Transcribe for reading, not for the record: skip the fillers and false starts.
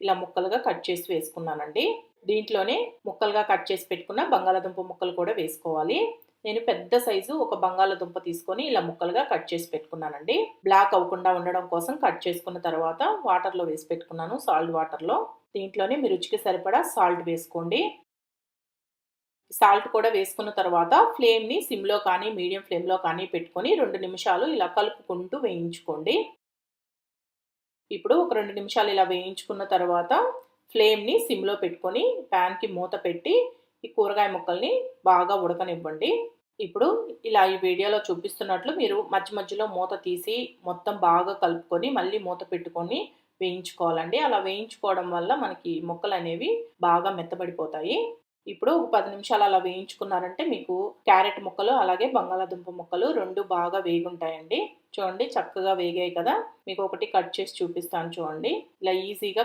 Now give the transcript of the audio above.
ఇలా ముక్కలుగా కట్ చేసి వేసుకున్నానండి. దీంట్లోనే ముక్కలుగా కట్ చేసి పెట్టుకున్న బంగాళాదుంప ముక్కలు కూడా వేసుకోవాలి. నేను పెద్ద సైజు ఒక బంగాళాదుంప తీసుకొని ఇలా ముక్కలుగా కట్ చేసి పెట్టుకున్నానండి. బ్లాక్ అవ్వకుండా ఉండడం కోసం కట్ చేసుకున్న తర్వాత వాటర్లో వేసి పెట్టుకున్నాను, సాల్ట్ వాటర్లో. దీంట్లోనే మీ రుచికి సరిపడా సాల్ట్ వేసుకోండి. సాల్ట్ కూడా వేసుకున్న తర్వాత ఫ్లేమ్ని సిమ్లో కానీ మీడియం ఫ్లేమ్లో కానీ పెట్టుకొని 2 నిమిషాలు ఇలా కలుపుకుంటూ వేయించుకోండి. ఇప్పుడు ఒక 2 నిమిషాలు ఇలా వేయించుకున్న తర్వాత ఫ్లేమ్ని సిమ్లో పెట్టుకొని ప్యాన్కి మూత పెట్టి ఈ కూరగాయ ముక్కల్ని బాగా ఉడకనివ్వండి. ఇప్పుడు ఇలా ఈ వీడియోలో చూపిస్తున్నట్లు మీరు మధ్య మధ్యలో మూత తీసి మొత్తం బాగా కలుపుకొని మళ్ళీ మూత పెట్టుకొని వేయించుకోవాలండి. అలా వేయించుకోవడం వల్ల మనకి ముక్కలు అనేవి బాగా మెత్తబడిపోతాయి. ఇప్పుడు ఒక 10 నిమిషాలు అలా వేయించుకున్నారంటే మీకు క్యారెట్ ముక్కలు అలాగే బంగాళాదుంప ముక్కలు 2 బాగా వేగుంటాయండి. చూడండి చక్కగా వేగాయి కదా! మీకు ఒకటి కట్ చేసి చూపిస్తాను చూడండి. ఇలా ఈజీగా